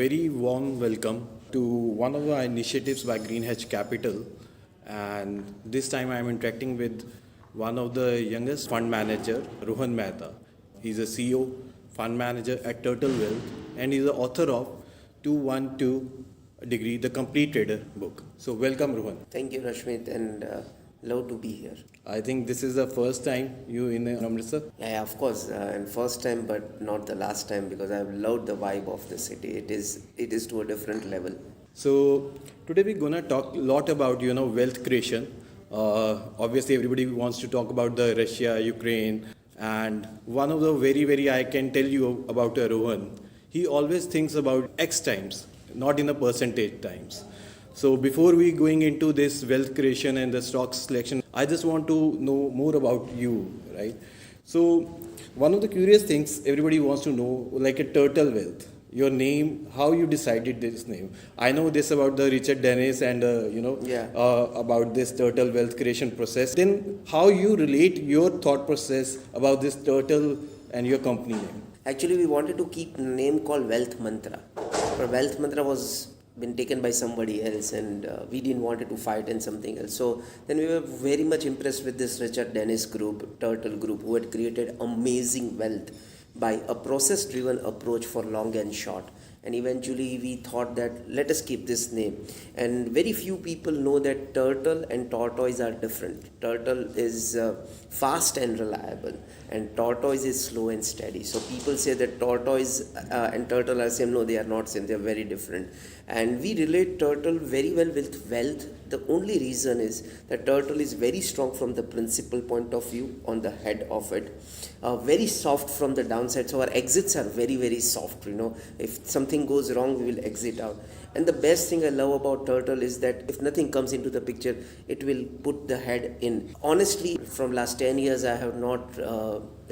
very warm welcome to one of our initiatives by Hedge Capital. And this time I am interacting with one of the youngest fund manager, Rohan Mehta. He's a CEO, fund manager at Turtle Wealth, and he's the author of 212 Degree, the Complete Trader book. So welcome, Rohan. Thank you, Rashmit, and love to be here. I think this is the first time you in Amritsar. Yeah, of course, and first time, but not the last time because I've loved the vibe of the city. It is to a different level. So today we're gonna talk a lot about wealth creation. Obviously, everybody wants to talk about the Russia, Ukraine, and one of the very I can tell you about Rohan. He always thinks about X times, not in a percentage times. So before we going into this wealth creation and the stock selection, I just want to know more about you, right? So one of the curious things everybody wants to know, like a Turtle Wealth, your name, how you decided this name. I know this about the Richard Dennis and about this Turtle Wealth creation process. Then how you relate your thought process about this Turtle and your company name? Actually, we wanted to keep a name called Wealth Mantra, but Wealth Mantra was been taken by somebody else, and we didn't want it to fight in something else. So then we were very much impressed with this Richard Dennis group, Turtle Group, who had created amazing wealth by a process-driven approach for long and short. And eventually we thought that let us keep this name. And very few people know that turtle and tortoise are different. Turtle is fast and reliable, and tortoise is slow and steady. So people say that tortoise and turtle are same. No, they are not same. They are very different. And we relate turtle very well with wealth. The only reason is that turtle is very strong from the principal point of view on the head of it. Very soft from the downside. So our exits are very soft. If something goes wrong, we will exit out. And the best thing I love about turtle is that if nothing comes into the picture, it will put the head in. Honestly, from last 10 years, I have not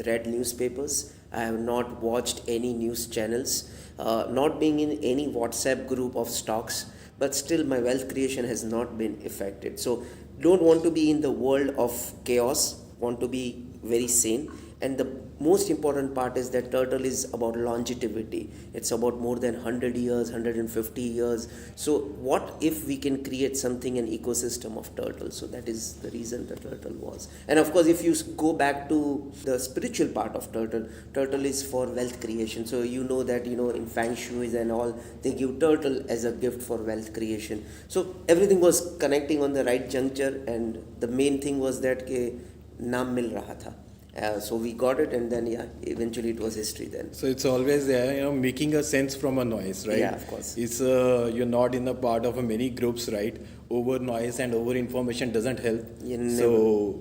read newspapers. I have not watched any news channels, not being in any WhatsApp group of stocks, but still my wealth creation has not been affected. So don't want to be in the world of chaos, want to be very sane. And the most important part is that turtle is about longevity. It's about more than 100 years, 150 years. So what if we can create something, an ecosystem of turtle? So that is the reason the turtle was. And of course, if you go back to the spiritual part of turtle, turtle is for wealth creation. So you know that, in Feng Shui and all, they give turtle as a gift for wealth creation. So everything was connecting on the right juncture, and the main thing was that ke naam mil raha tha. So we got it, and then eventually it was history then. So it's always there, making a sense from a noise, right? Yeah, of course. It's you're not in a part of many groups, right? Over noise and over information doesn't help. So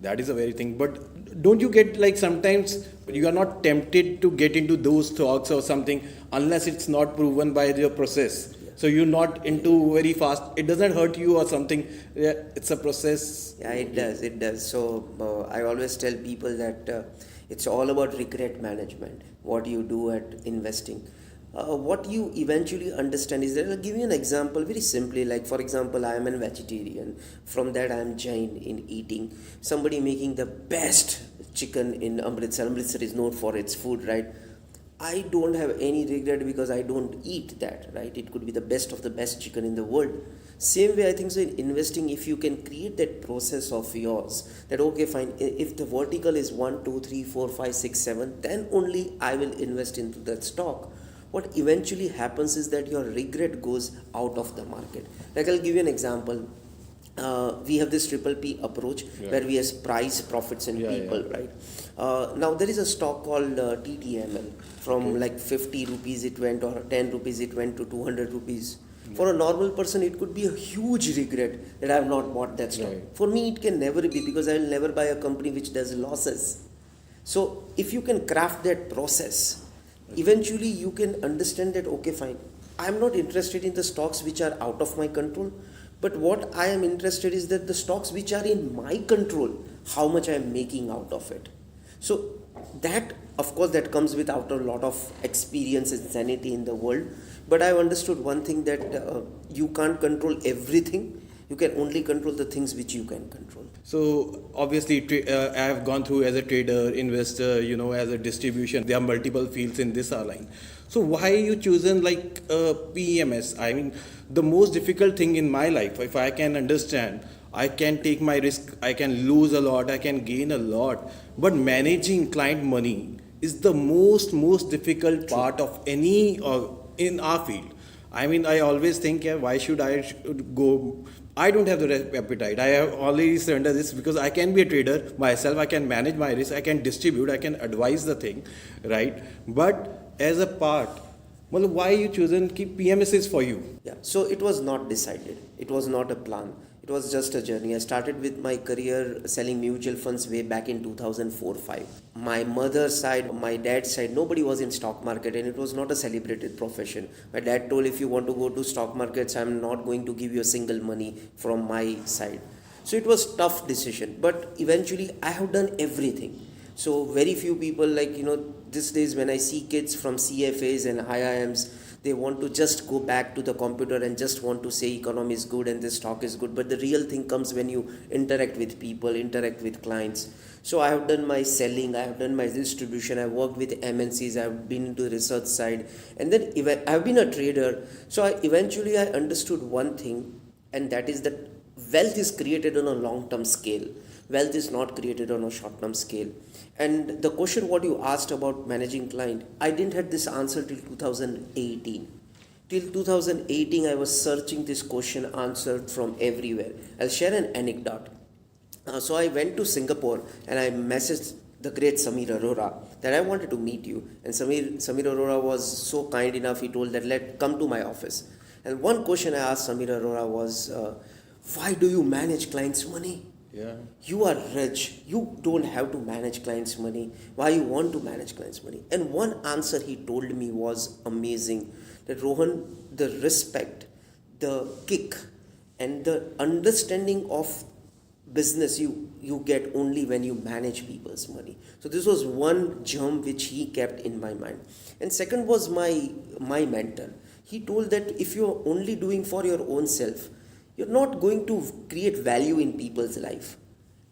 that is a very thing. But don't you get like sometimes you are not tempted to get into those thoughts or something unless it's not proven by your process. So you're not into very fast. It doesn't hurt you or something. It's a process. Yeah, it does. So I always tell people that it's all about regret management. What you do at investing. What you eventually understand is that I'll give you an example very simply. Like for example, I am a vegetarian. From that I am Jain in eating. Somebody making the best chicken in Amritsar. Amritsar is known for its food, right? I don't have any regret because I don't eat that, right? It could be the best of the best chicken in the world. Same way, I think so in investing, if you can create that process of yours, that okay, fine, if the vertical is 1, 2, 3, 4, 5, 6, 7, then only I will invest into that stock. What eventually happens is that your regret goes out of the market. Like I'll give you an example. We have this triple P approach where we have price, profits and people, right? Now there is a stock called TTML. From like 50 rupees it went, or 10 rupees it went to 200 rupees. For a normal person, it could be a huge regret that I have not bought that stock. For me, it can never be, because I will never buy a company which does losses. So if you can craft that process, eventually you can understand that, okay, fine, I am not interested in the stocks which are out of my control. But what I am interested is that the stocks which are in my control, how much I am making out of it. So that, of course, that comes without a lot of experience and sanity in the world. But I've understood one thing, that you can't control everything. You can only control the things which you can control. So obviously, I have gone through as a trader, investor, as a distribution. There are multiple fields in this line. So why you chosen like PMS? I mean, the most difficult thing in my life, if I can understand, I can take my risk, I can lose a lot, I can gain a lot, but managing client money is the most difficult part of any in our field. I mean, I always think, yeah, why should go? I don't have the appetite. I have already surrendered this because I can be a trader myself. I can manage my risk. I can distribute. I can advise the thing, right? But as a part, well, why you chosen keep PMSs for you? Yeah, so it was not decided. It was not a plan. It was just a journey. I started with my career selling mutual funds way back in 2004-5. My mother's side, my dad's side, nobody was in stock market and it was not a celebrated profession. My dad told if you want to go to stock markets, I'm not going to give you a single money from my side. So it was tough decision, but eventually I have done everything. So very few people these days when I see kids from CFAs and IIMs, they want to just go back to the computer and just want to say economy is good and this stock is good. But the real thing comes when you interact with people, interact with clients. So I have done my selling, I have done my distribution, I've worked with MNCs, I've been into the research side, and then I've been a trader. So eventually I understood one thing, and that is that wealth is created on a long-term scale. Wealth is not created on a short-term scale. And the question what you asked about managing client, I didn't have this answer till 2018. Till 2018, I was searching this question answered from everywhere. I'll share an anecdote. So I went to Singapore and I messaged the great Samir Arora that I wanted to meet you. And Samir Arora was so kind enough, he told that come to my office. And one question I asked Samir Arora was, why do you manage clients' money? Yeah. You are rich. You don't have to manage clients' money. Why you want to manage clients' money? And one answer he told me was amazing. That Rohan, the respect, the kick, and the understanding of business you get only when you manage people's money. So this was one germ which he kept in my mind. And second was my mentor. He told that if you're only doing for your own self, you're not going to create value in people's life.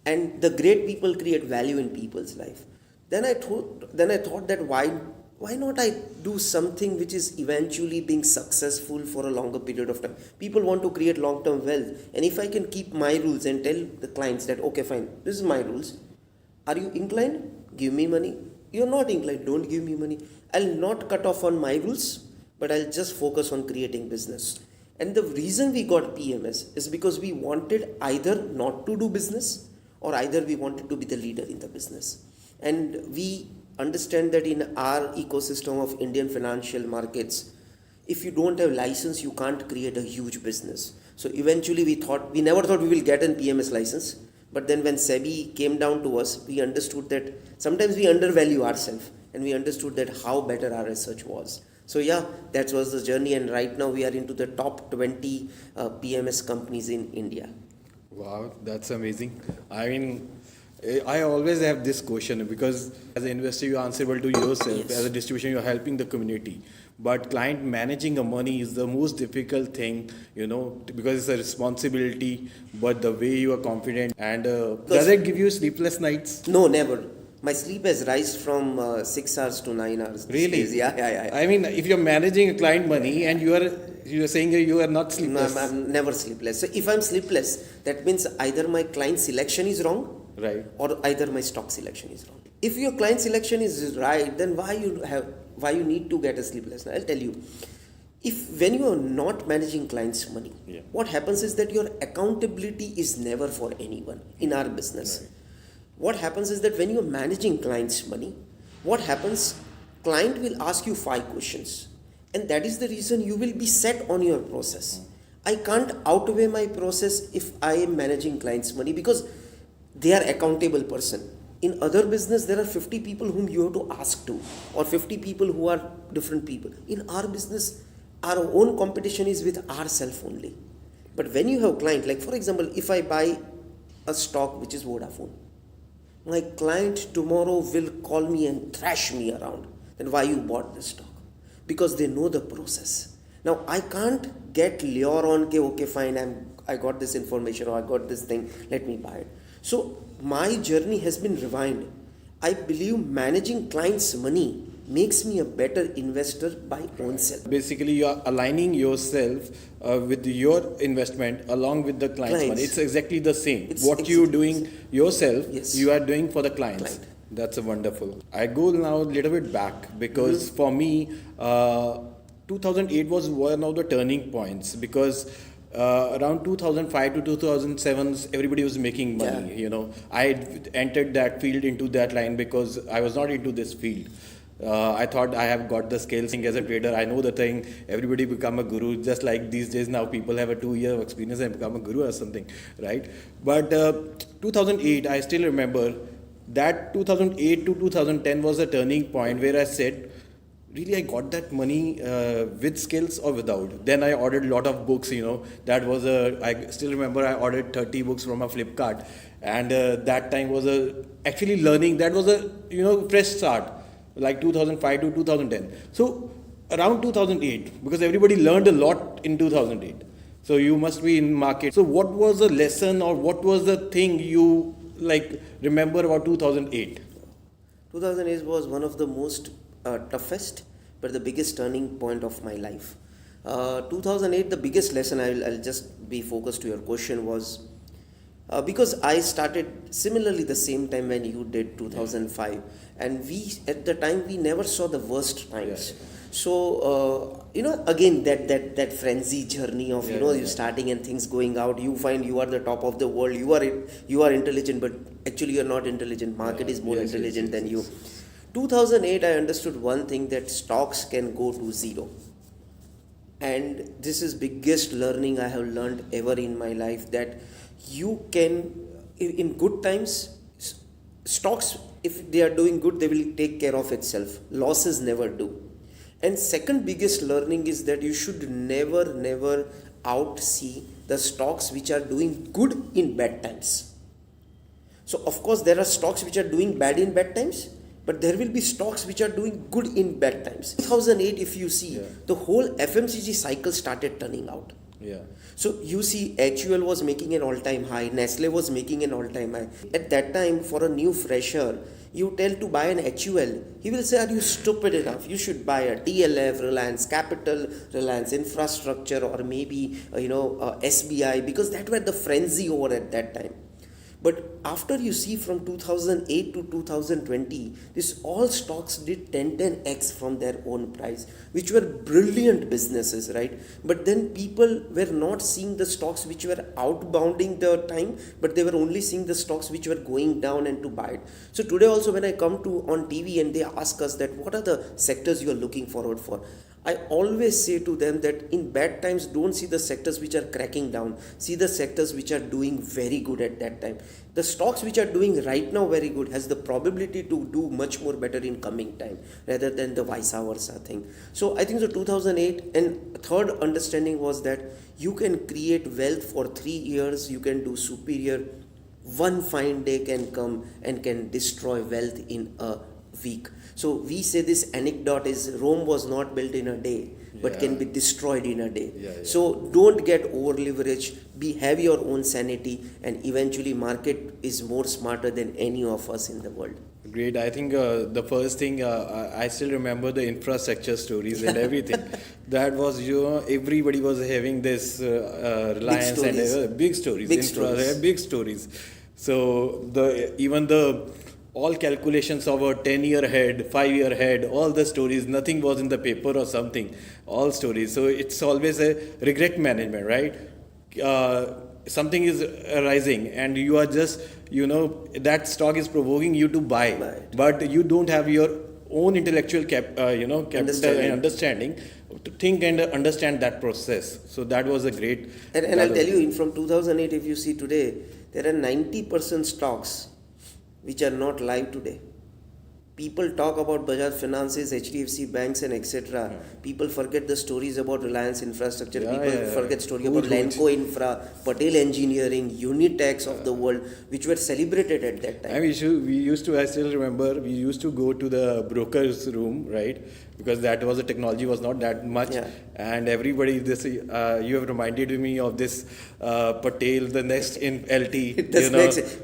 And the great people create value in people's life. Then I thought that why not I do something which is eventually being successful for a longer period of time. People want to create long-term wealth. And if I can keep my rules and tell the clients that, okay, fine, this is my rules. Are you inclined? Give me money. You're not inclined, don't give me money. I'll not cut off on my rules, but I'll just focus on creating business. And the reason we got PMS is because we wanted either not to do business or either we wanted to be the leader in the business. And we understand that in our ecosystem of Indian financial markets, if you don't have license, you can't create a huge business. So eventually we never thought we will get an PMS license. But then when SEBI came down to us, we understood that sometimes we undervalue ourselves and we understood that how better our research was. So yeah, that was the journey, and right now we are into the top 20 PMS companies in India. Wow, that's amazing. I mean, I always have this question because as an investor, you're answerable to yourself. Yes. As a distribution, you're helping the community. But client managing the money is the most difficult thing, because it's a responsibility. But the way you are confident and does it give you sleepless nights? No, never. My sleep has risen from 6 hours to 9 hours. Really? Days. Yeah. I mean, if you're managing a client money and you're saying you are not sleepless. No, I'm never sleepless. So if I'm sleepless, that means either my client selection is wrong, Right. or either my stock selection is wrong. If your client selection is right, then why you need to get a sleepless night? I'll tell you. When you are not managing clients' money, what happens is that your accountability is never for anyone in our business. Right. What happens is that when you are managing clients' money, what happens? Client will ask you 5 questions, and that is the reason you will be set on your process. I can't outweigh my process if I am managing clients' money because they are accountable person. In other business, there are 50 people whom you have to ask to, or 50 people who are different people. In our business, our own competition is with ourselves only. But when you have client, like for example, if I buy a stock which is Vodafone, my client tomorrow will call me and thrash me around. Then why you bought this stock? Because they know the process. Now I can't get lure on, okay fine, I got this information or I got this thing, let me buy it. So my journey has been refined. I believe managing clients' money makes me a better investor by own self. Basically, you are aligning yourself with your investment along with the client's money. Clients. It's exactly the same. It's What you're exactly doing yourself, Yes. you are doing for the clients. Client. That's a wonderful. I go now a little bit back because for me, 2008 was one of the turning points because around 2005 to 2007, everybody was making money. Yeah. You know, I entered that field into that line because I was not into this field. I thought I have got the skills as a trader. I know the thing. Everybody become a guru. Just like these days now, people have a 2 year of experience and become a guru or something, right? But 2008, I still remember that 2008 to 2010 was a turning point where I said, really, I got that money with skills or without. Then I ordered a lot of books. You know, that was I still remember I ordered 30 books from a Flipkart, and that time was actually learning. That was a fresh start, like 2005 to 2010. So around 2008, because everybody learned a lot in 2008. So you must be in market. So what was the lesson or what was the thing you remember about 2008? 2008 was one of the most toughest but the biggest turning point of my life. 2008, the biggest lesson, I'll just be focused to your question, was because I started similarly the same time when you did 2005, and we at the time we never saw the worst times. So again that frenzy journey of you starting and things going out, you find you are the top of the world, you are intelligent, but actually you are not intelligent. Market is more intelligent than you. 2008, I understood one thing, that stocks can go to zero. And this is biggest learning I have learned ever in my life, that you can, in good times, stocks, if they are doing good, they will take care of itself. Losses never do. And second biggest learning is that you should never outsee the stocks which are doing good in bad times. So of course there are stocks which are doing bad in bad times, but there will be stocks which are doing good in bad times. 2008, if you see, the whole FMCG cycle started turning out. Yeah. So you see, HUL was making an all-time high, Nestle was making an all-time high. At that time, for a new fresher, you tell to buy an HUL, he will say, are you stupid enough? You should buy a DLF, Reliance Capital, Reliance Infrastructure, or maybe SBI, because that were the frenzy over at that time. But after you see from 2008 to 2020, this all stocks did 10x from their own price, which were brilliant businesses, right? But then people were not seeing the stocks which were outbounding the time, but they were only seeing the stocks which were going down and to buy it. So today also when I come to on TV and they ask us that what are the sectors you are looking forward for, I always say to them that in bad times, don't see the sectors which are cracking down. See the sectors which are doing very good at that time. The stocks which are doing right now very good has the probability to do much more better in coming time, rather than the vice versa thing. So I think so 2008, and third understanding was that you can create wealth for 3 years, you can do superior. One fine day can come and can destroy wealth in a week. So we say this anecdote is Rome was not built in a day, but can be destroyed in a day. So don't get over leveraged, have your own sanity, and eventually market is more smarter than any of us in the world. Great. I think the first thing, I still remember the infrastructure stories and everything. That was, everybody was having this Reliance and big stories. Big stories. So even the all calculations of a 10-year ahead, 5-year ahead, all the stories, nothing was in the paper or something, all stories. So it's always a regret management, right? Something is arising and you are just, that stock is provoking you to buy, but you don't have your own intellectual capital and understanding to think and understand that process. So that was a great. And I'll tell you, from 2008, if you see today, there are 90% stocks which are not live today. People talk about Bajaj Finances, HDFC banks and etc. People forget the stories about Reliance Infrastructure. People forget story about Lanco Infra, Patel Engineering, Unitex of the world, which were celebrated at that time. I still remember, we used to go to the broker's room, right? Because that was the technology was not that much. And everybody, you have reminded me of this Patel, the next in LT.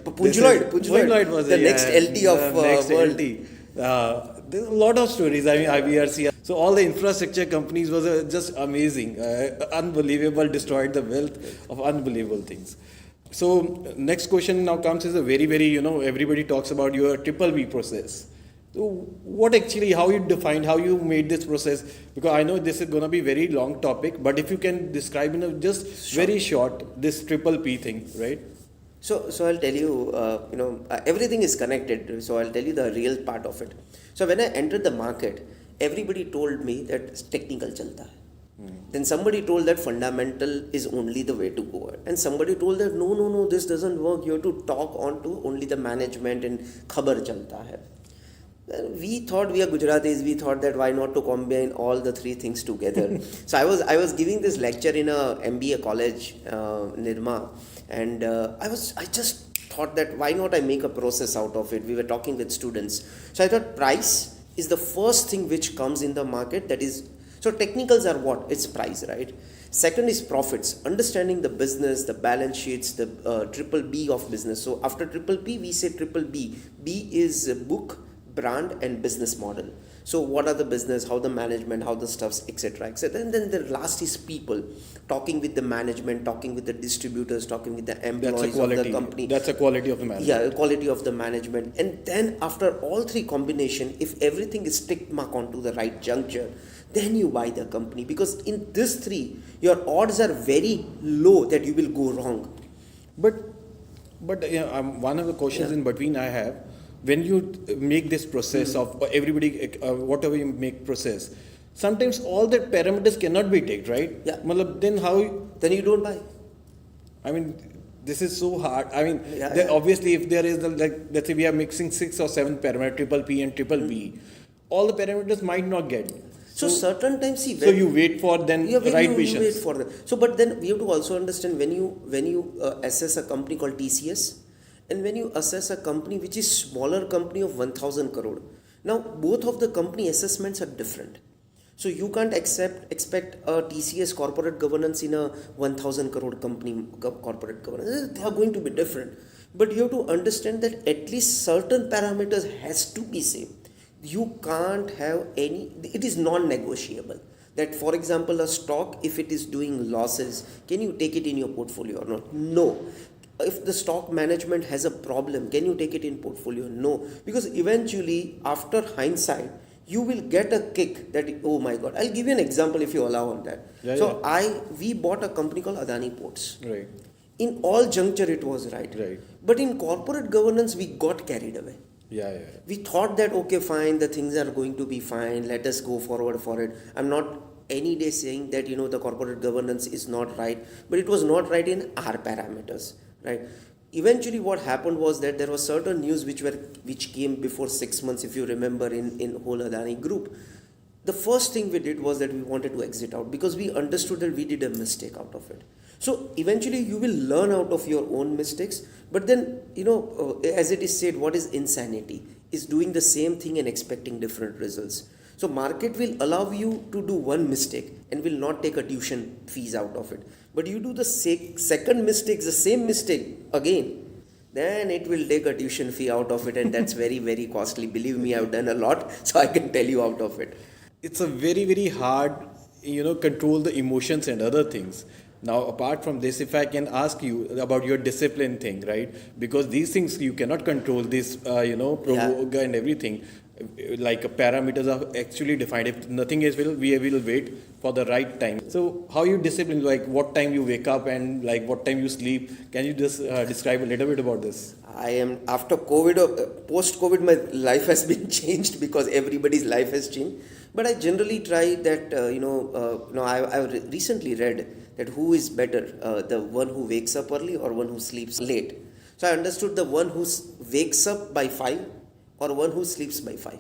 Punjloid was the next LT of next world. LT. there's a lot of stories. I mean, IBRC. So all the infrastructure companies was just amazing, unbelievable, destroyed the wealth of unbelievable things. So next question now comes is a very, very, everybody talks about your triple B process. So what actually, how you defined, how you made this process? Because I know this is going to be very long topic, but if you can describe in a just very short, this triple P thing, right? So I'll tell you, everything is connected. So I'll tell you the real part of it. So when I entered the market, everybody told me that technical chalta hai. Then somebody told that fundamental is only the way to go. And somebody told that no, this doesn't work. You have to talk on to only the management and khabar chalta hai. We thought, we are Gujaratis, we thought that why not to combine all the three things together. So I was giving this lecture in a MBA college, Nirma, and I just thought that why not I make a process out of it. We were talking with students. So I thought price is the first thing which comes in the market, that is, so technicals are what? It's price, right? Second is profits, understanding the business, the balance sheets, the triple B of business. So after triple P, we say triple B. B is book, brand and business model. So what are the business, how the management, how the stuffs, etc., etc. And then the last is people, talking with the management, talking with the distributors, talking with the employees of the company. That's a quality of the management. Yeah, quality of the management. And then after all three combination, if everything is tick mark onto the right juncture, then you buy the company. Because in this three, your odds are very low that you will go wrong. But one of the questions in between I have, when you make this process of everybody, whatever you make process, sometimes all the parameters cannot be taken, right? Yeah. Then how? Then you don't buy. I mean, this is so hard. I mean, Yeah. obviously, if there is let's say we are mixing 6 or 7 parameters, triple P and triple B, all the parameters might not get. So certain times, see. So you wait for then Yeah, right you patience. wait for them. So, but then we have to also understand when you assess a company called TCS, and when you assess a company which is smaller company of 1,000 crore. Now, both of the company assessments are different. So you can't expect a TCS corporate governance in a 1,000 crore company corporate governance. They are going to be different. But you have to understand that at least certain parameters has to be same. You can't have any, it is non-negotiable. That for example, a stock, if it is doing losses, can you take it in your portfolio or not? No. If the stock management has a problem, can you take it in portfolio? No. Because eventually, after hindsight, you will get a kick that, oh my God. I'll give you an example if you allow on that. We bought a company called Adani Ports. Right. In all juncture, it was right. Right. But in corporate governance, we got carried away. Yeah. We thought that, okay, fine, the things are going to be fine. Let us go forward for it. I'm not any day saying that, the corporate governance is not right, but it was not right in our parameters. Right. Eventually, what happened was that there was certain news which came before 6 months, if you remember, in whole Adani group. The first thing we did was that we wanted to exit out because we understood that we did a mistake out of it. So eventually, you will learn out of your own mistakes. But then, as it is said, what is insanity? Is doing the same thing and expecting different results. So market will allow you to do one mistake and will not take a tuition fees out of it. But you do the second mistake, the same mistake again, then it will take a tuition fee out of it, and that's very, very costly. Believe me, I've done a lot, so I can tell you out of it. It's a very, very hard, control the emotions and other things. Now, apart from this, if I can ask you about your discipline thing, right? Because these things you cannot control, this, provoke and everything. Like parameters are actually defined. If nothing is we will wait for the right time. So how you discipline, like what time you wake up and like what time you sleep? Can you just describe a little bit about this? I am, after COVID or post-COVID, my life has been changed because everybody's life has changed. But I generally try that, I recently read that who is better, the one who wakes up early or one who sleeps late. So I understood the one who wakes up by 5 or one who sleeps by 5.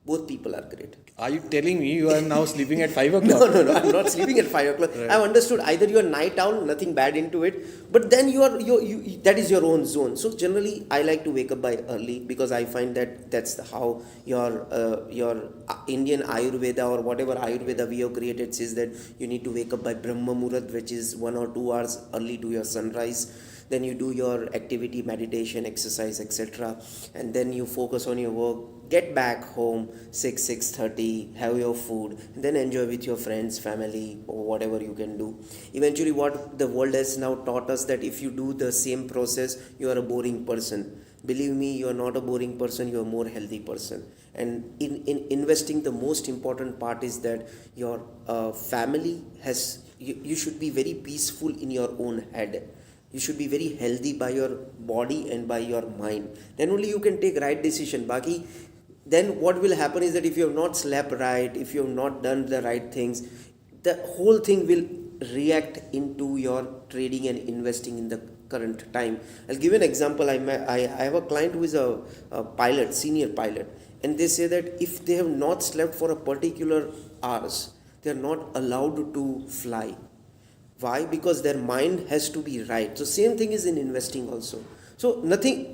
Both people are great. Are you telling me you are now sleeping at 5 o'clock? No, I'm not sleeping at 5 o'clock. Right. I've understood either you're a night owl, nothing bad into it, but then you that is your own zone. So generally, I like to wake up by early because I find that that's how your Indian Ayurveda or whatever Ayurveda we have created says that you need to wake up by Brahma Muhurat, which is 1 or 2 hours early to your sunrise. then you do your activity, meditation, exercise, etc., and then you focus on your work, get back home 6:30, have your food, and then enjoy with your friends, family, or whatever you can do. Eventually, what the world has now taught us, that if you do the same process, you are a boring person. Believe me, you are not a boring person, you are a more healthy person. And in investing, the most important part is that your family has, you should be very peaceful in your own head. You should be very healthy by your body and by your mind. Then only you can take right decision. Baki, then what will happen is that if you have not slept right, if you have not done the right things, the whole thing will react into your trading and investing in the current time. I'll give you an example. I have a client who is a pilot, senior pilot, and they say that if they have not slept for a particular hours, they are not allowed to fly. Why? Because their mind has to be right. So same thing is in investing also. So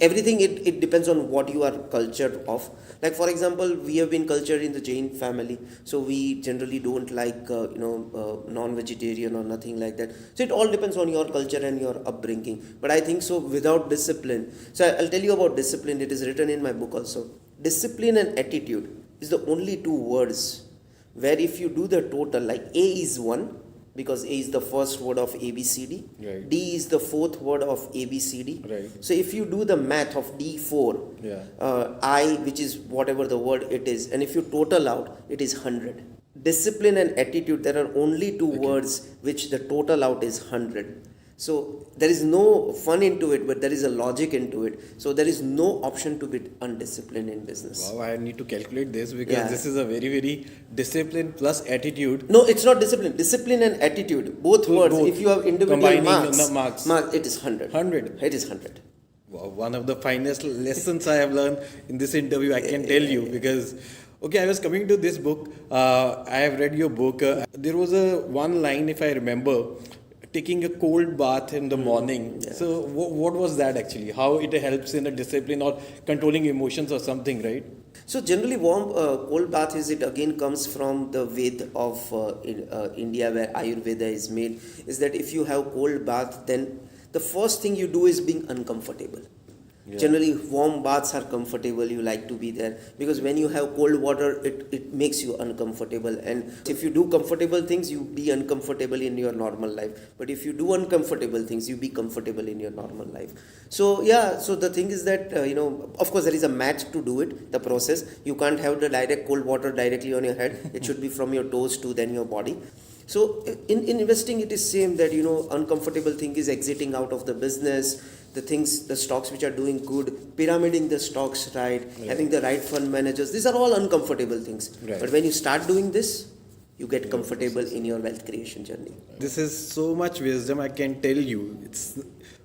everything, it depends on what you are cultured of. Like for example, we have been cultured in the Jain family, so we generally don't like non-vegetarian or nothing like that. So it all depends on your culture and your upbringing. But I think so without discipline. So I'll tell you about discipline. It is written in my book also. Discipline and attitude is the only two words where if you do the total, like A is 1, because A is the first word of ABCD. Right. D is the fourth word of ABCD. Right. So if you do the math of D4, Yeah. I, which is whatever the word it is, and if you total out, it is 100. Discipline and attitude, there are only two words which the total out is 100. So there is no fun into it, but there is a logic into it. So there is no option to be undisciplined in business. Wow, I need to calculate this because Yeah. this is a very, very discipline plus attitude. No, it's not discipline. Discipline and attitude, both words. Both. If you have individual Combining marks, the marks. it is 100. 100. It is 100. Wow, one of the finest lessons I have learned in this interview, I can tell you, because okay, I was coming to this book. I have read your book. There was one line, if I remember, taking a cold bath in the morning. Yeah. So what was that actually? How it helps in a discipline or controlling emotions or something, right? So generally, warm cold bath is, it again comes from the Ved of India, where Ayurveda is made. Is that if you have cold bath, then the first thing you do is being uncomfortable. Yeah. Generally, warm baths are comfortable. You like to be there, because when you have cold water, it makes you uncomfortable. And if you do comfortable things, you be uncomfortable in your normal life. But if you do uncomfortable things, you be comfortable in your normal life. So yeah, so the thing is that of course there is a math to do it. The process, you can't have the direct cold water directly on your head. It should be from your toes to then your body. So in investing, it is same, that uncomfortable thing is exiting out of the business. The stocks which are doing good, pyramiding the stocks right, having the right fund managers, these are all uncomfortable things. Right. But when you start doing this, you get comfortable in your wealth creation journey. This is so much wisdom, I can tell you. It's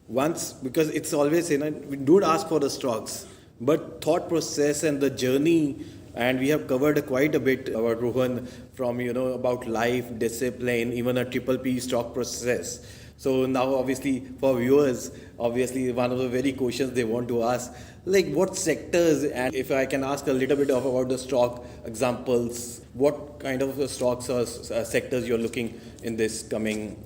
once, because it's always, we don't ask for the stocks, but thought process and the journey. And we have covered quite a bit about Rohan, from about life, discipline, even a triple P stock process. So now, obviously, for viewers, obviously one of the very questions they want to ask, like what sectors, and if I can ask a little bit about the stock examples, what kind of stocks or sectors you're looking in this coming,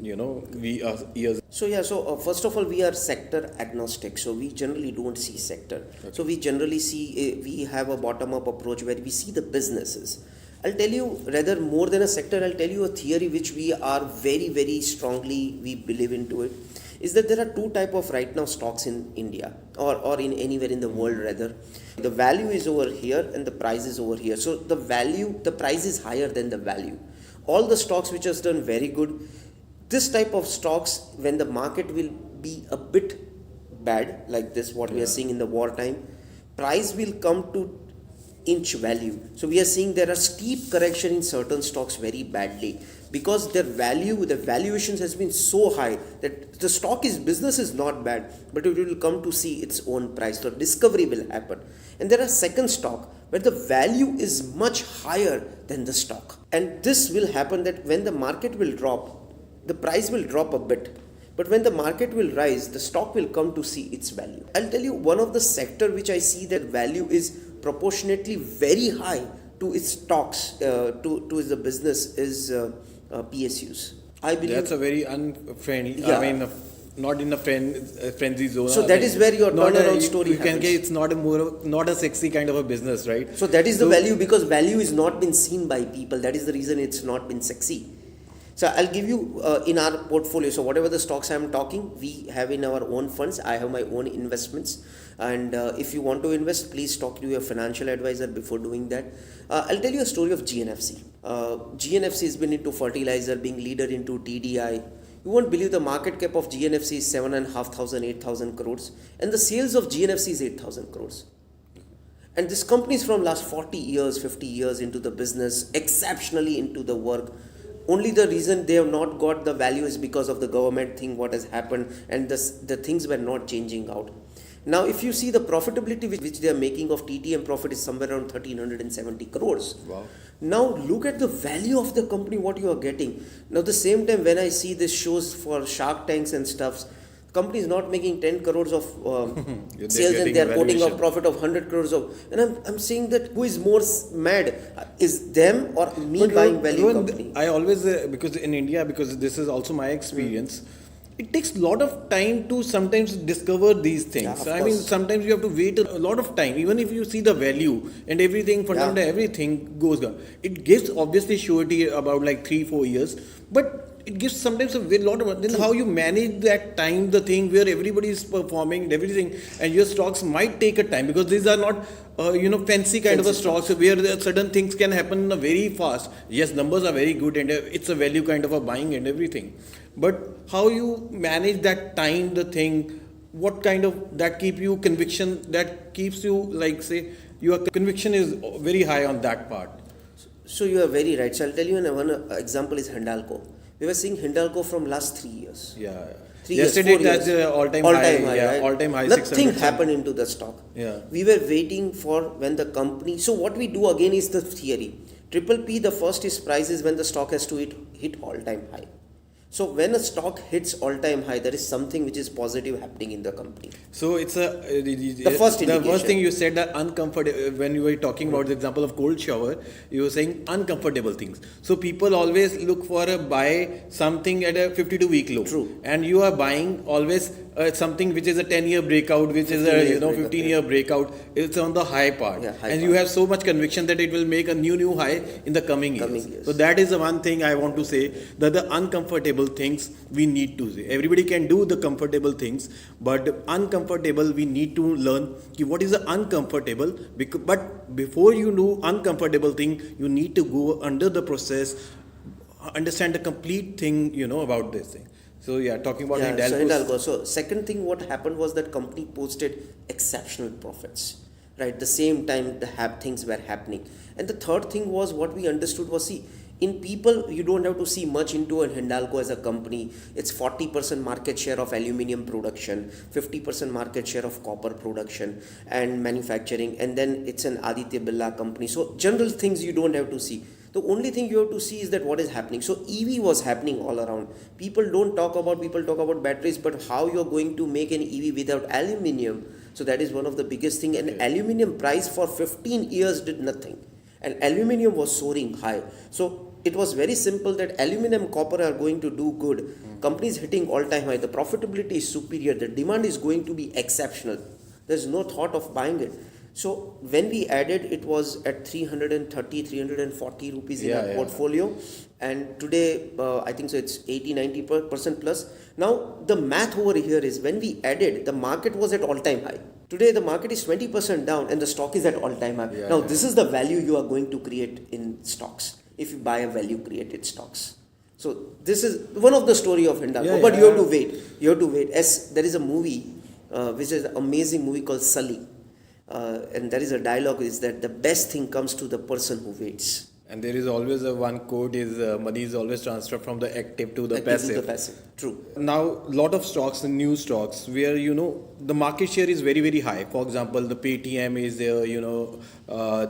years. So first of all, we are sector agnostic. So we generally don't see sector. Okay. So we generally see, we have a bottom-up approach where we see the businesses. I'll tell you, rather more than a sector, I'll tell you a theory which we are very, very strongly, we believe into it, is that there are two type of right now stocks in India, or in anywhere in the world rather. The value is over here and the price is over here. So the price is higher than the value. All the stocks which has done very good, this type of stocks, when the market will be a bit bad, like this, what we are seeing in the wartime, price will come to inch value. So we are seeing there are steep correction in certain stocks very badly, because the valuations has been so high that the business is not bad, but it will come to see its own price. So discovery will happen. And there are second stock where the value is much higher than the stock. And this will happen that when the market will drop, the price will drop a bit. But when the market will rise, the stock will come to see its value. I'll tell you one of the sector which I see that value is proportionately very high to its stocks, to the business, is PSUs. I believe that's a very unfriendly, Yeah. not in a frenzy zone. So that is where your not turnaround a, story you can happens. get, it's not a not a sexy kind of a business, right? So that is the value, because value is not been seen by people. That is the reason it's not been sexy. So I'll give you in our portfolio. So whatever the stocks I'm talking, we have in our own funds. I have my own investments, and if you want to invest, please talk to your financial advisor before doing that. I'll tell you a story of GNFC. GNFC has been into fertilizer, being leader into TDI. You won't believe the market cap of GNFC is 7,500, 8,000 crores, and the sales of GNFC is 8,000 crores. And this company is from last 40 years, 50 years into the business, exceptionally into the work. Only the reason they have not got the value is because of the government thing, what has happened, and the things were not changing out. Now, if you see the profitability which they are making of TTM profit is somewhere around 1,370 crores. Wow. Now, look at the value of the company, what you are getting. Now, at the same time, when I see this shows for Shark Tanks and stuffs, company is not making 10 crores of sales and they are quoting a profit of 100 crores of, and I'm saying that who is more mad, is them or me But buying value Rohan, company? I always, because in India, because this is also my experience, it takes a lot of time to sometimes discover these things. Yeah, I mean, sometimes you have to wait a lot of time, even if you see the value and everything, fundamental, everything goes on. It gives obviously surety about like 3-4 years, but it gives sometimes a lot of, then how you manage that time, the thing where everybody is performing and everything, and your stocks might take a time, because these are not fancy kind of a stocks where certain things can happen very fast. Yes, numbers are very good and it's a value kind of a buying and everything, but how you manage that time, the thing, what kind of that keep you conviction, that keeps you, like say your conviction is very high on that part. So you are very right. So I'll tell you one example is Hindalco. We were seeing Hindalco from last 3 years. Yeah. 3 Yesterday years, 4 that's years. all-time All-time high. high, Yeah, right? all-time high. Nothing 600. happened into the stock. Yeah. We were waiting for when the company. So what we do again is the theory. Triple P, the first is price is when the stock has to hit all-time high. So when a stock hits all-time high, there is something which is positive happening in the company. So it's The first indication. The first thing you said, that uncomfortable, when you were talking about the example of cold shower, you were saying uncomfortable things. So people always look for a buy something at a 52-week low. True. And you are buying always something which is a 10-year breakout, which is a 15-year breakout. It's on the high part, Yeah, high and part. you have so much conviction that it will make a new high in the coming years. So that is the one thing I want to say, that the uncomfortable things we need to say. Everybody can do the comfortable things, but uncomfortable we need to learn what is the uncomfortable. But before you do uncomfortable thing, you need to go under the process, understand the complete thing about this thing. So yeah, talking about Hindalco. So second thing what happened was that company posted exceptional profits. Right, the same time the things were happening. And the third thing was what we understood was, see, in people you don't have to see much into a Hindalco as a company. It's 40% market share of aluminium production, 50% market share of copper production and manufacturing, and then it's an Aditya Birla company. So general things you don't have to see. The only thing you have to see is that what is happening. So EV was happening all around. People talk about batteries, but how you're going to make an EV without aluminium. So that is one of the biggest thing. And aluminium price for 15 years did nothing. And aluminium was soaring high. So it was very simple that aluminum, copper are going to do good. Companies hitting all-time high. The profitability is superior. The demand is going to be exceptional. There's no thought of buying it. So when we added, it was at 330, 340 rupees in our portfolio. And today, I think so it's 80-90% plus. Now, the math over here is when we added, the market was at all-time high. Today, the market is 20% down and the stock is at all-time high. This is the value you are going to create in stocks if you buy a value-created stocks. So this is one of the story of Hindalco. But you have to wait. You have to wait. As there is a movie, which is an amazing movie called Sully. And there is a dialogue is that the best thing comes to the person who waits. And there is always a one quote is money is always transferred from the active to the passive. To the passive. True. Now, lot of stocks and new stocks where the market share is very, very high. For example, the Paytm is there,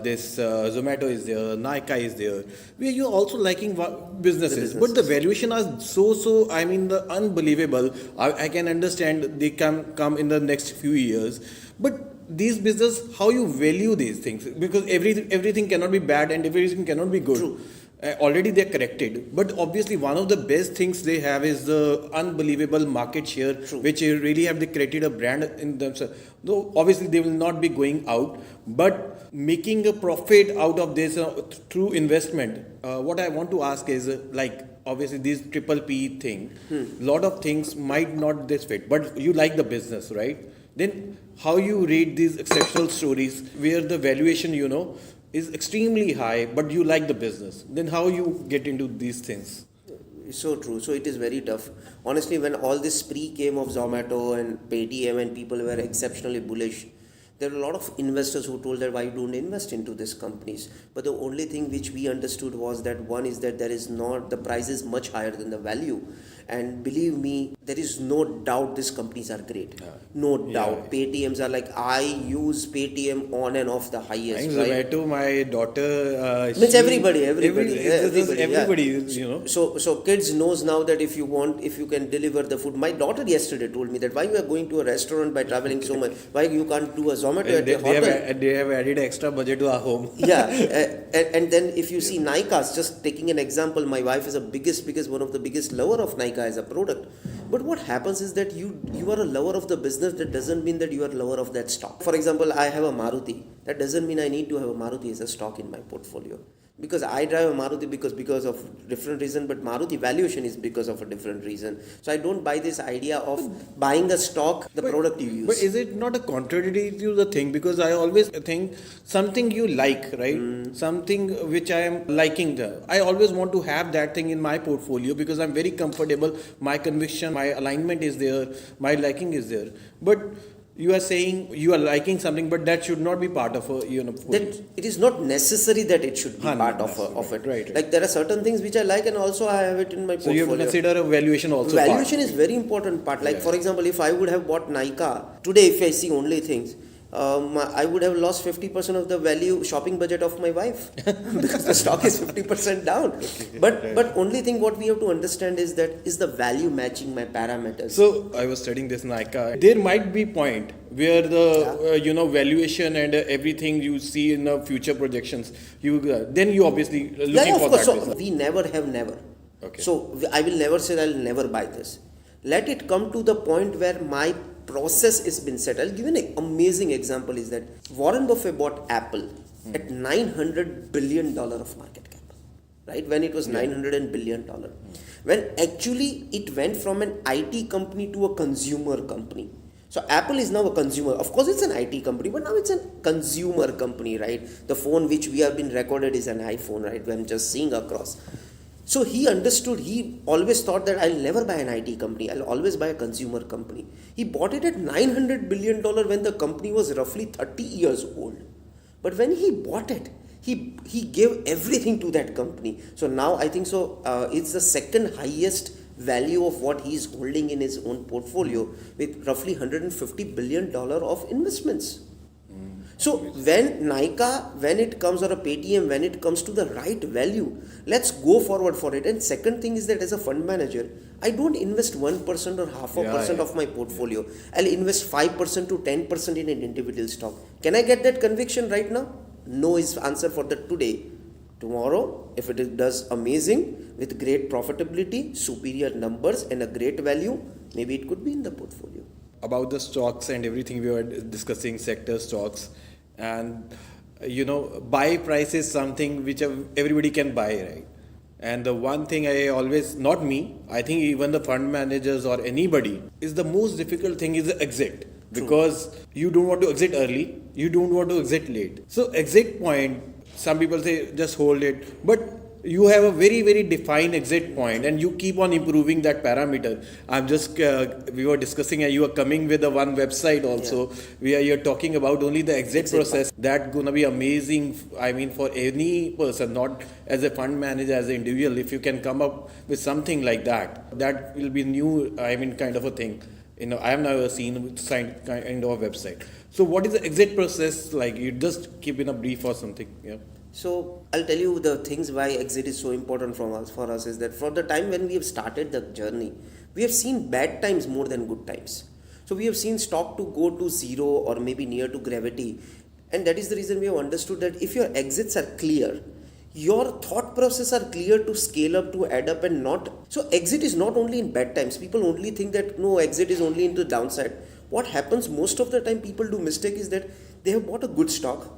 this Zomato is there, Nykaa is there. Where you're also liking businesses, but the valuation are so. I mean, the unbelievable. I can understand they come in the next few years, but these business, how you value these things, because everything cannot be bad and everything cannot be good. True. Already they're corrected, but obviously one of the best things they have is the unbelievable market share, which really have they created a brand in themselves. Though obviously they will not be going out, but making a profit out of this through investment. What I want to ask is like obviously this triple P thing, lot of things might not this fit, but you like the business, right? Then how you rate these exceptional stories where the valuation is extremely high, but you like the business, then how you get into these things? So true. So it is very tough. Honestly, when all this spree came of Zomato and Paytm and people were exceptionally bullish, there are a lot of investors who told that why you don't invest into these companies. But the only thing which we understood was that one is that there is not, the price is much higher than the value. And believe me, there is no doubt these companies are great. No doubt. Paytms are like, I use Paytm on and off the highest. Right? Zomato, my daughter. Means everybody. So kids knows now that if you can deliver the food. My daughter yesterday told me that why you are going to a restaurant by traveling so much, why you can't do a Zomato at the hotel. They have added extra budget to our home. And then if you see Nykaa, just taking an example, my wife is one of the biggest lover of Nykaa as a product. But what happens is that you are a lover of the business. That doesn't mean that you are a lover of that stock. For example, I have a Maruti. That doesn't mean I need to have a Maruti as a stock in my portfolio. Because I drive a Maruti because of different reason, but Maruti valuation is because of a different reason. So I don't buy this idea of buying a stock, the product you use. But is it not a contradictory to the thing? Because I always think something you like, right? Something which I am liking. I always want to have that thing in my portfolio because I'm very comfortable. My conviction, my alignment is there. My liking is there. But you are saying you are liking something, but that should not be part of a that it is not necessary that it should be part of it. Right. Like there are certain things which I like, and also I have it in my portfolio. So you have to consider a valuation also. Valuation is very important part. Like for example, if I would have bought Nykaa today, if I see only things, I would have lost 50% of the value shopping budget of my wife because the stock is 50% down. But only thing what we have to understand is that is the value matching my parameters. So I was studying this Nykaa. There might be point where the valuation and everything you see in the future projections, then you obviously looking for that. So we never have never. Okay. So I will never say I'll never buy this. Let it come to the point where my process has been set. I'll give you an amazing example is that Warren Buffett bought Apple at $900 billion of market cap, right? When it was $900 billion. When actually it went from an IT company to a consumer company. So Apple is now a consumer. Of course, it's an IT company, but now it's a consumer company, right? The phone which we have been recorded is an iPhone, right? I'm just seeing across. So he understood, he always thought that I'll never buy an IT company, I'll always buy a consumer company. He bought it at $900 billion when the company was roughly 30 years old. But when he bought it, he gave everything to that company. So now I think it's the second highest value of what he's holding in his own portfolio with roughly $150 billion of investments. So when Nykaa, when it comes, or a Paytm, when it comes to the right value, let's go forward for it. And second thing is that as a fund manager, I don't invest 1% or 0.5% of my portfolio. I'll invest 5% to 10% in an individual stock. Can I get that conviction right now? No is answer for that today. Tomorrow, if it does amazing with great profitability, superior numbers and a great value, maybe it could be in the portfolio. About the stocks and everything we were discussing, sector stocks, and buy price is something which everybody can buy, right? And the one thing I always, not me, I think even the fund managers or anybody, is the most difficult thing is the exit. True. Because you don't want to exit early, you don't want to exit late. So exit point, some people say just hold it, but you have a very, very defined exit point and you keep on improving that parameter. I'm just, we were discussing and you are coming with one website also where you're talking about only the exit process. That's going to be amazing. I mean, for any person, not as a fund manager, as an individual, if you can come up with something like that, that will be new, kind of a thing. I have never seen kind of a website. So what is the exit process like? You just keep in a brief or something. Yeah. So I'll tell you the things why exit is so important for us is that for the time when we have started the journey, we have seen bad times more than good times. So we have seen stock to go to zero or maybe near to gravity. And that is the reason we have understood that if your exits are clear, your thought process are clear to scale up, to add up, and not. So exit is not only in bad times. People only think that no, exit is only into downside. What happens most of the time, people do mistake is that they have bought a good stock,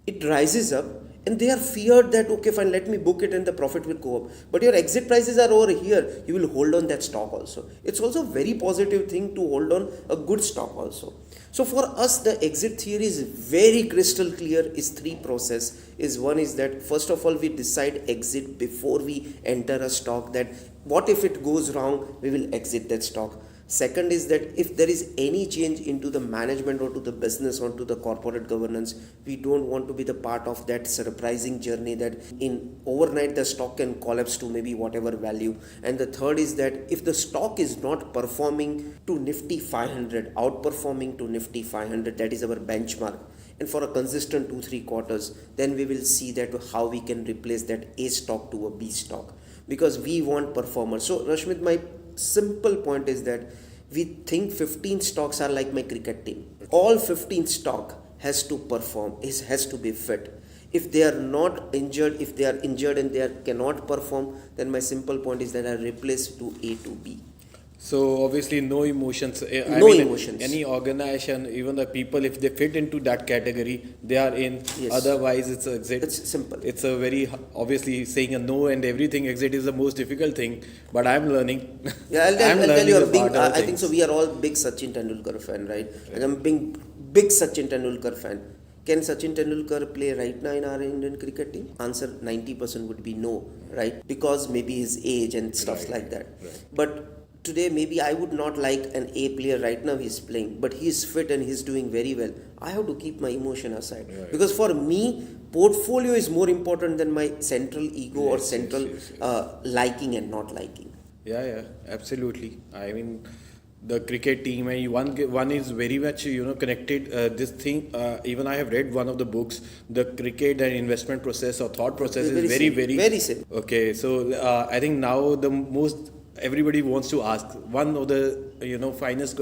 it rises up, and they are feared that okay fine, let me book it and the profit will go up. But your exit prices are over here, you will hold on that stock also. It's also a very positive thing to hold on a good stock also. So for us, the exit theory is very crystal clear. Is three process. Is one is that first of all we decide exit before we enter a stock. That what if it goes wrong, we will exit that stock. Second is that if there is any change into the management or to the business or to the corporate governance, we don't want to be the part of that surprising journey that in overnight the stock can collapse to maybe whatever value. And the third is that if the stock is not performing to Nifty 500, outperforming to Nifty 500, that is our benchmark, and for a consistent 2-3 quarters, then we will see that how we can replace that A stock to a B stock, because we want performers. So Rashmit, my simple point is that we think 15 stocks are like my cricket team. All 15 stock has to perform, has to be fit. If they are not injured, if they are injured and they cannot perform, then my simple point is that I replace to A to B. So obviously no emotions. No emotions. Any organization, even the people, if they fit into that category, they are in. Yes. Otherwise, it's exit. It's simple. It's a very obviously saying a no and everything. Exit is the most difficult thing. But I'm learning. Yeah, I'll tell you. I think so. We are all big Sachin Tendulkar fan, right? And I'm big Sachin Tendulkar fan. Can Sachin Tendulkar play right now in our Indian cricket team? Answer 90% would be no, right? Because maybe his age and stuff like that. Right. But today maybe I would not like an A player right now he's playing, but he's fit and he's doing very well. I have to keep my emotion aside. Right. Because for me, portfolio is more important than my central ego or central liking and not liking. Yeah, absolutely. I mean, the cricket team, and one is very much connected. This thing, even I have read one of the books. The cricket and investment process or thought process is very simple. Okay, so I think now the most everybody wants to ask one of the finest.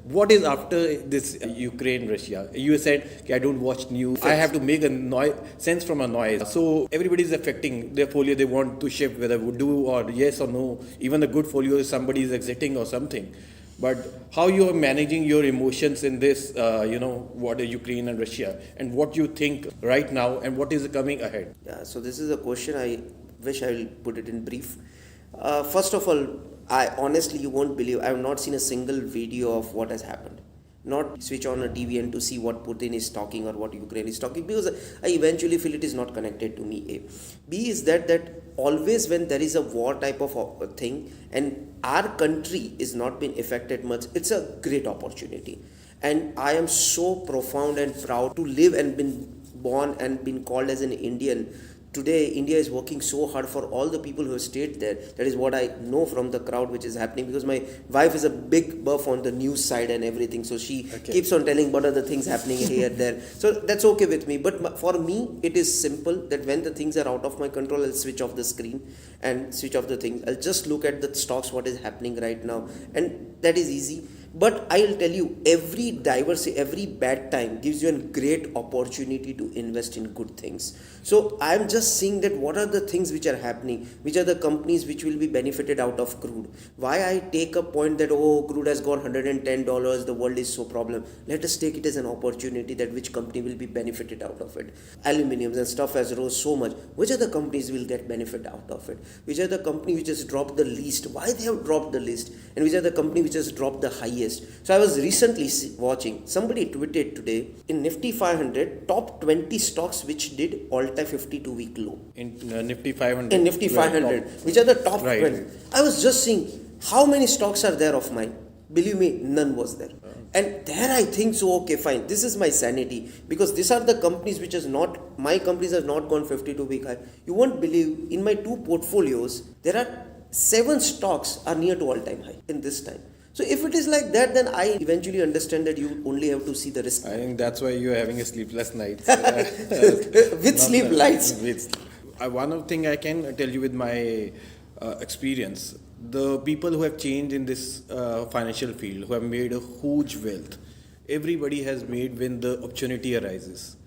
What is after this Ukraine Russia? You said I don't watch news. I have to make a noise sense from a noise. So everybody is affecting their folio. They want to shift whether would do or yes or no. Even a good folio, somebody is exiting or something. But how you are managing your emotions in this, what is Ukraine and Russia, and what you think right now, and what is coming ahead? Yeah, so this is a question I wish I will put it in brief. First of all, I honestly, you won't believe, I have not seen a single video of what has happened. Not switch on a TV and to see what Putin is talking or what Ukraine is talking, because I eventually feel it is not connected to me. A. B is that always when there is a war type of a thing and our country is not being affected much, it's a great opportunity. And I am so profound and proud to live and been born and been called as an Indian. Today, India is working so hard for all the people who have stayed there. That is what I know from the crowd which is happening, because my wife is a big buff on the news side and everything. So she keeps on telling what are the things happening here, there. So that's okay with me. But for me, it is simple that when the things are out of my control, I'll switch off the screen and switch off the things. I'll just look at the stocks, what is happening right now. And that is easy. But I'll tell you, every bad time gives you a great opportunity to invest in good things. So I'm just seeing that what are the things which are happening, which are the companies which will be benefited out of crude. Why I take a point that, crude has gone $110, the world is so problem. Let us take it as an opportunity that which company will be benefited out of it. Aluminiums and stuff has rose so much. Which are the companies will get benefit out of it? Which are the company which has dropped the least? Why they have dropped the least? And which are the company which has dropped the highest? So I was recently watching, somebody tweeted today, in Nifty 500, top 20 stocks which did all-time 52-week low. In Nifty 500? In Nifty 500, which are the top 20. I was just seeing how many stocks are there of mine. Believe me, none was there. And there I think, so okay, fine, this is my sanity, because these are the companies which has not, my companies have not gone 52-week high. You won't believe, in my two portfolios, there are 7 stocks are near to all-time high in this time. So if it is like that, then I eventually understand that you only have to see the risk. I think that's why you're having a sleepless night. With sleep lights. One thing I can tell you with my experience, the people who have changed in this financial field, who have made a huge wealth, everybody has made when the opportunity arises.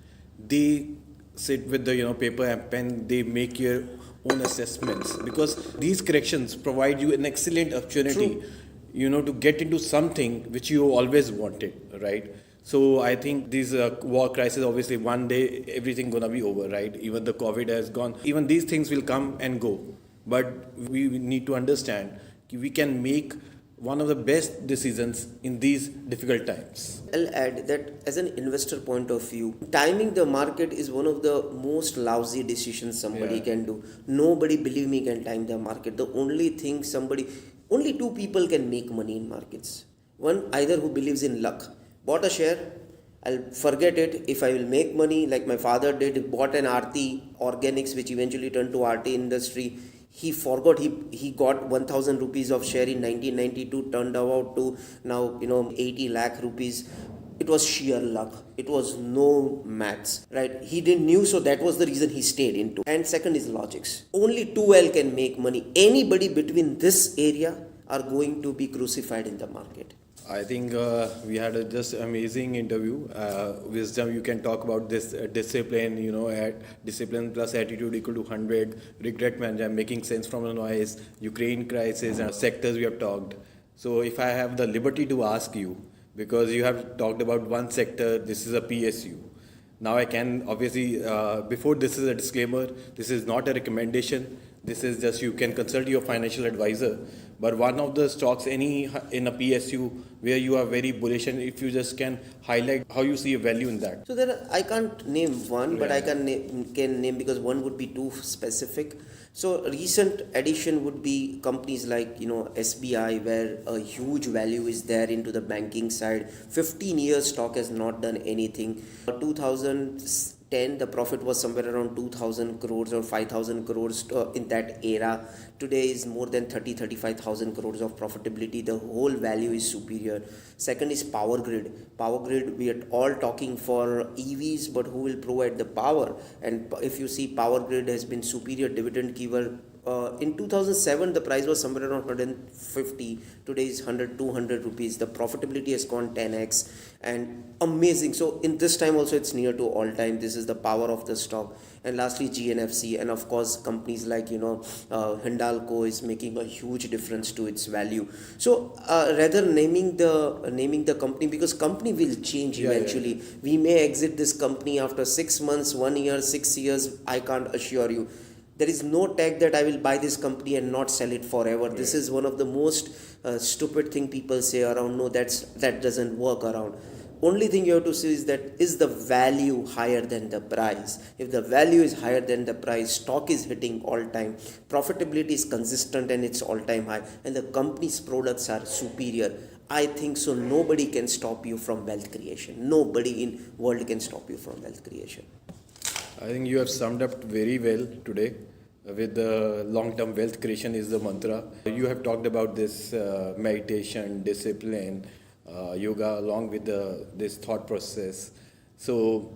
They sit with the paper and pen, they make your own assessments, because these corrections provide you an excellent opportunity. True. To get into something which you always wanted, right? So I think this war crisis, obviously one day everything gonna be over, right? Even the COVID has gone, even these things will come and go, but we need to understand we can make one of the best decisions in these difficult times. I'll add that as an investor point of view, timing the market is one of the most lousy decisions somebody Yeah. can do. Nobody, believe me, can time the market. The only thing only two people can make money in markets. One, either who believes in luck, bought a share, I'll forget it if I will make money like my father did, bought an RT Organics, which eventually turned to RT Industry. He forgot he got 1000 rupees of share in 1992, turned out to now 80 lakh rupees. It was sheer luck. It was no maths, right? He didn't knew, so that was the reason he stayed into. And second is logics. Only 2L can make money. Anybody between this area are going to be crucified in the market. I think we had a just amazing interview. Wisdom, you can talk about this discipline, discipline plus attitude equal to 100, regret management, making sense from the noise, Ukraine crisis, and sectors we have talked. So if I have the liberty to ask you, because you have talked about one sector, this is a PSU. Now I can obviously, before this is a disclaimer, this is not a recommendation. This is just you can consult your financial advisor. But one of the stocks in a PSU where you are very bullish, and if you just can highlight how you see a value in that. So I can't name one, but Yeah. I can name because one would be too specific. So recent addition would be companies like SBI, where a huge value is there into the banking side. 15 years stock has not done anything. 2010 the profit was somewhere around 2000 crores or 5000 crores in that era. Today is more than 35,000 crores of profitability. The whole value is superior. Second is power grid. Power grid, we are all talking for EVs, but who will provide the power? And if you see, power grid has been superior dividend giver. In 2007 the price was somewhere around 150. Today is 100 200 rupees. The profitability has gone 10x and amazing. So in this time also it's near to all time. This is the power of the stock. And lastly GNFC, and of course companies like Hindalco is making a huge difference to its value. So rather naming the company, because company will change eventually. Yeah. We may exit this company after 6 months, 1 year, 6 years. I can't assure you. There is no tag that I will buy this company and not sell it forever. Right. This is one of the most stupid thing people say around. No, that doesn't work around. Only thing you have to see is the value higher than the price. If the value is higher than the price, stock is hitting all time, profitability is consistent and it's all time high, and the company's products are superior, I think so nobody can stop you from wealth creation. Nobody in world can stop you from wealth creation. I think you have summed up very well today with the long-term wealth creation is the mantra. You have talked about this meditation, discipline, yoga along with this thought process. So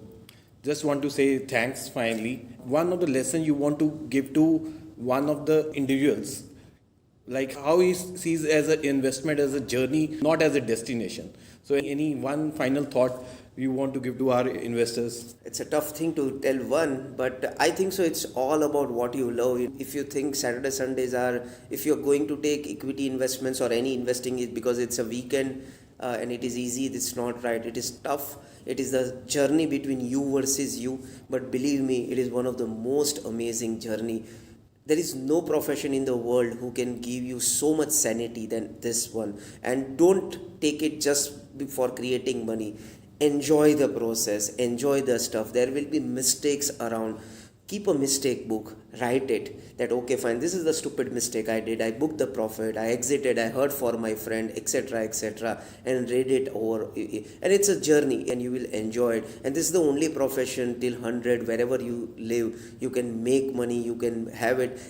just want to say thanks finally. One of the lessons you want to give to one of the individuals, like how he sees as an investment as a journey, not as a destination. So any one final thought you want to give to our investors? It's a tough thing to tell one, but I think so it's all about what you love. If you think Saturday Sundays if you're going to take equity investments or any investing is because it's a weekend and it is easy, it's not right. It is tough. It is the journey between you versus you, but believe me, it is one of the most amazing journey. There is no profession in the world who can give you so much sanity than this one. And don't take it just for creating money. Enjoy the process, enjoy the stuff. There will be mistakes around. Keep a mistake book, write it, that okay fine, this is the stupid mistake I did, I booked the profit, I exited, I heard for my friend, etc., and read it over. And it's a journey and you will enjoy it. And this is the only profession till 100, wherever you live, you can make money, you can have it.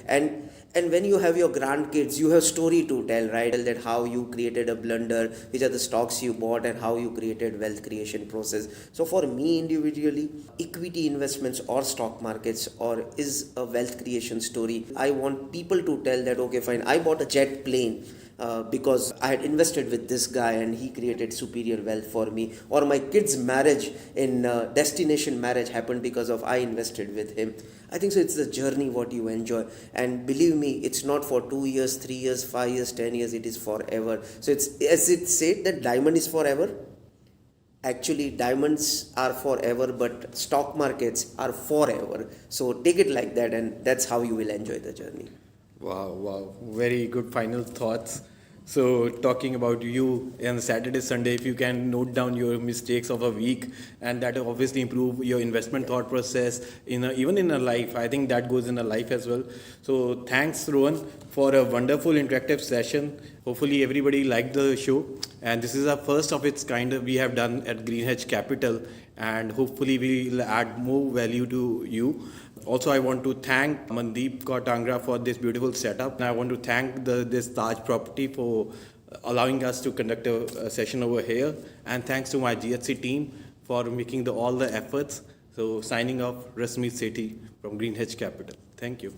And when you have your grandkids, you have story to tell, right? That how you created a blunder, which are the stocks you bought, and how you created wealth creation process. So for me individually, equity investments or stock markets or is a wealth creation story. I want people to tell that okay fine, I bought a jet plane because I had invested with this guy and he created superior wealth for me, or my kid's marriage in destination marriage happened because of I invested with him. I think so. It's the journey what you enjoy, and believe me, it's not for 2 years, 3 years, 5 years, 10 years. It is forever. So it's as it said that diamond is forever. Actually, diamonds are forever, but stock markets are forever. So take it like that, and that's how you will enjoy the journey. Wow, wow. Very good final thoughts. So, talking about you on Saturday, Sunday, if you can note down your mistakes of a week, and that will obviously improve your investment thought process even in a life. I think that goes in a life as well. So, thanks, Rohan, for a wonderful interactive session. Hopefully, everybody liked the show, and this is our first of its kind we have done at Hedge Capital, and hopefully, we'll add more value to you. Also, I want to thank Mandeep Kautangra for this beautiful setup. And I want to thank this Taj property for allowing us to conduct a session over here. And thanks to my GHC team for making all the efforts. So, signing off, Rasmeet Sethi from Hedge Capital. Thank you.